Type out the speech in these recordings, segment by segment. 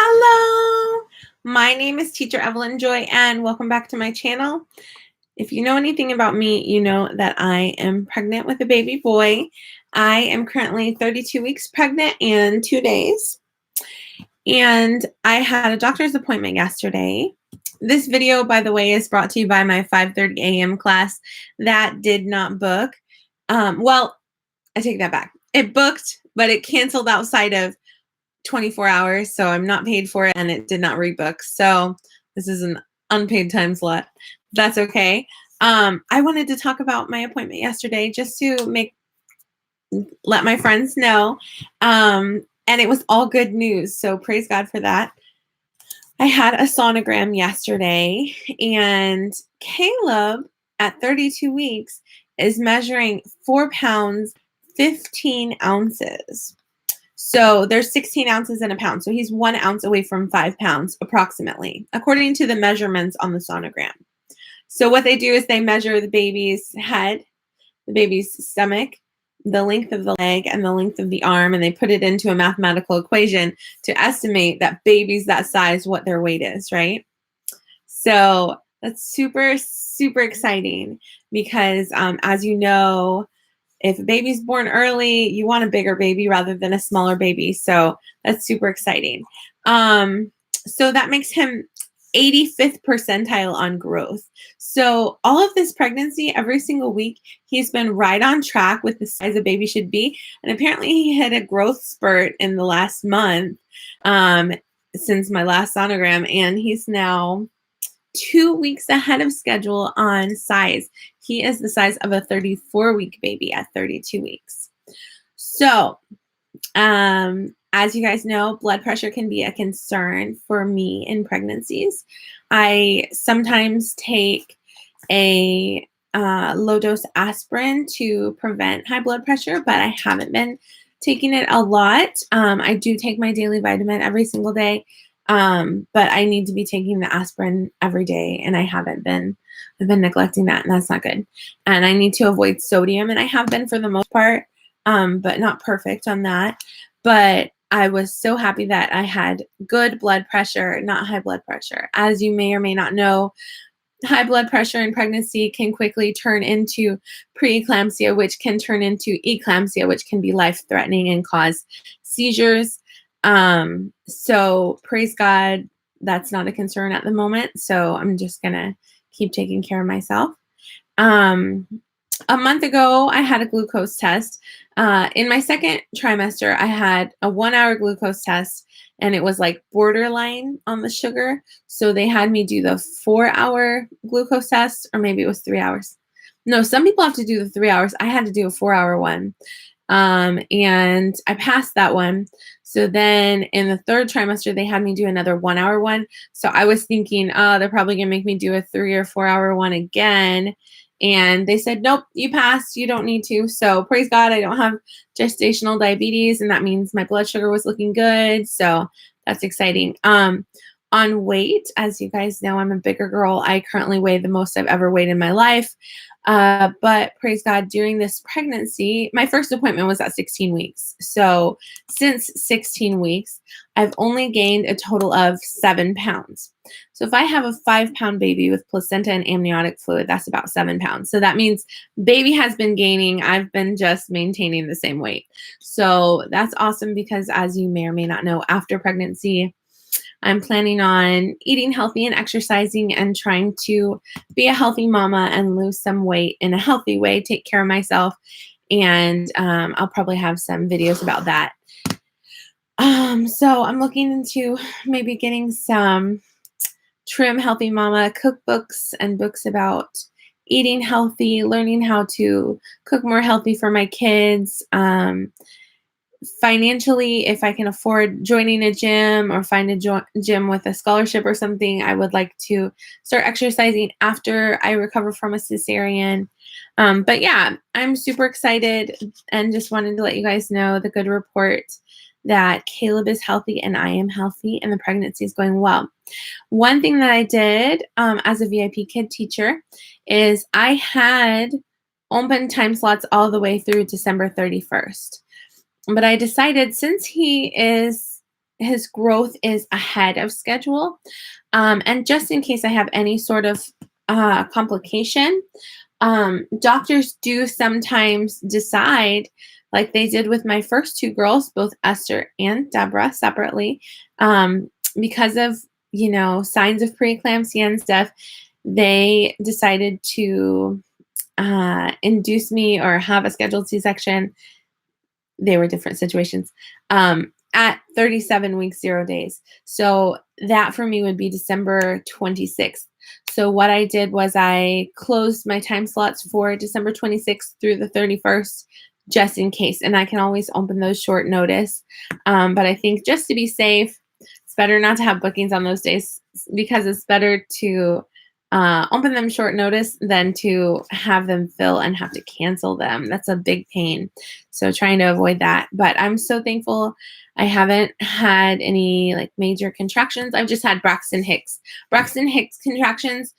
Hello, my name is Teacher Evelyn Joy, and welcome back to my channel. If you know anything about me, you know that I am pregnant with a baby boy. I am currently 32 weeks pregnant and 2 days, and I had a doctor's appointment yesterday. This video, by the way, is brought to you by my 5:30 a.m. class that did not book. Well, I take that back. It booked, but it canceled outside of 24 hours, so I'm not paid for it, and it did not rebook. So this is an unpaid time slot. That's okay. I wanted to talk about my appointment yesterday just to let my friends know. And it was all good news, so praise God for that. I had a sonogram yesterday, and Caleb at 32 weeks is measuring 4 pounds, 15 ounces. So there's 16 ounces in a pound. So he's 1 ounce away from 5 pounds approximately, according to the measurements on the sonogram. So what they do is they measure the baby's head, the baby's stomach, the length of the leg, and the length of the arm, and they put it into a mathematical equation to estimate that babies that size, what their weight is, right? So that's super, super exciting because as you know, if a baby's born early, you want a bigger baby rather than a smaller baby. So that's super exciting. So that makes him 85th percentile on growth. So all of this pregnancy, every single week, he's been right on track with the size a baby should be. And apparently he hit a growth spurt in the last month since my last sonogram. And he's now 2 weeks ahead of schedule on size. He is the size of a 34-week baby at 32 weeks. So, as you guys know, blood pressure can be a concern for me in pregnancies. I sometimes take a low-dose aspirin to prevent high blood pressure, but I haven't been taking it a lot. I do take my daily vitamin every single day. But I need to be taking the aspirin every day, and I haven't been. I've been neglecting that, and that's not good. And I need to avoid sodium, and I have been for the most part, but not perfect on that. But I was so happy that I had good blood pressure, not high blood pressure. As you may or may not know, high blood pressure in pregnancy can quickly turn into preeclampsia, which can turn into eclampsia, which can be life-threatening and cause seizures. So praise God, that's not a concern at the moment. So I'm just gonna keep taking care of myself. A month ago, I had a glucose test. In my second trimester, I had a 1-hour glucose test, and it was like borderline on the sugar. So they had me do the 4-hour glucose test, or maybe it was 3 hours. No, some people have to do the 3 hours. I had to do a 4-hour one. And I passed that one. So then in the third trimester, they had me do another 1-hour one. So I was thinking, they're probably gonna make me do a 3 or 4-hour one again. And they said, nope, you passed, you don't need to. So praise God, I don't have gestational diabetes, and that means my blood sugar was looking good. So that's exciting. On weight, as you guys know, I'm a bigger girl. I currently weigh the most I've ever weighed in my life. But praise God, during this pregnancy, my first appointment was at 16 weeks. So since 16 weeks, I've only gained a total of 7 pounds. So if I have a 5-pound baby with placenta and amniotic fluid, that's about 7 pounds. So that means baby has been gaining. I've been just maintaining the same weight. So that's awesome because, as you may or may not know, after pregnancy, I'm planning on eating healthy and exercising and trying to be a healthy mama and lose some weight in a healthy way, take care of myself. And I'll probably have some videos about that. So I'm looking into maybe getting some Trim Healthy Mama cookbooks and books about eating healthy, learning how to cook more healthy for my kids. Financially, if I can afford joining a gym or find a gym with a scholarship or something, I would like to start exercising after I recover from a cesarean. But yeah, I'm super excited and just wanted to let you guys know the good report that Caleb is healthy and I am healthy and the pregnancy is going well. One thing that I did as a VIPKID teacher is I had open time slots all the way through December 31st. But I decided since he is his growth is ahead of schedule. And just in case I have any sort of complication, doctors do sometimes decide, like they did with my first two girls, both Esther and Deborah separately, because of, signs of preeclampsia and stuff, they decided to induce me or have a scheduled C-section. They were different situations, at 37 weeks, 0 days. So that for me would be December 26th. So what I did was I closed my time slots for December 26th through the 31st, just in case. And I can always open those short notice. But I think just to be safe, it's better not to have bookings on those days, because it's better to open them short notice than to have them fill and have to cancel them. That's a big pain. So trying to avoid that. But I'm so thankful I haven't had any like major contractions. I've just had Braxton Hicks. Braxton Hicks contractions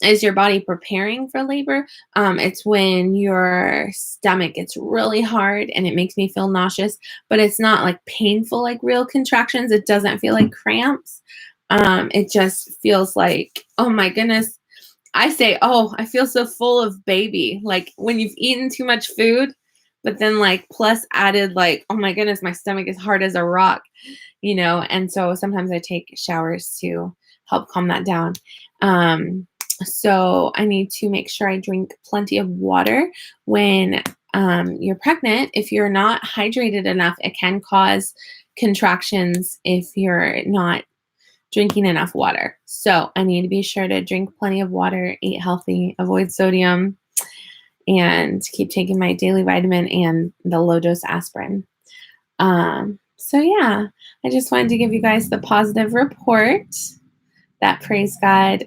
is your body preparing for labor. It's when your stomach gets really hard and it makes me feel nauseous, but it's not like painful like real contractions. It doesn't feel like cramps. It just feels like, oh my goodness. I say, oh, I feel so full of baby. Like when you've eaten too much food, but then like plus added like, oh my goodness, my stomach is hard as a rock, and so sometimes I take showers to help calm that down. So I need to make sure I drink plenty of water when you're pregnant. If you're not hydrated enough, it can cause contractions if you're not drinking enough water. So I need to be sure to drink plenty of water, eat healthy, avoid sodium, and keep taking my daily vitamin and the low dose aspirin. So yeah, I just wanted to give you guys the positive report that, praise God,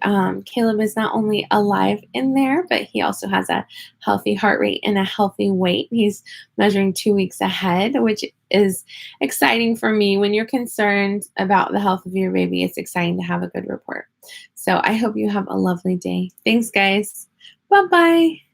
Caleb is not only alive in there, but he also has a healthy heart rate and a healthy weight. He's measuring 2 weeks ahead, which is exciting for me. When you're concerned about the health of your baby, it's exciting to have a good report. So I hope you have a lovely day. Thanks, guys. Bye-bye.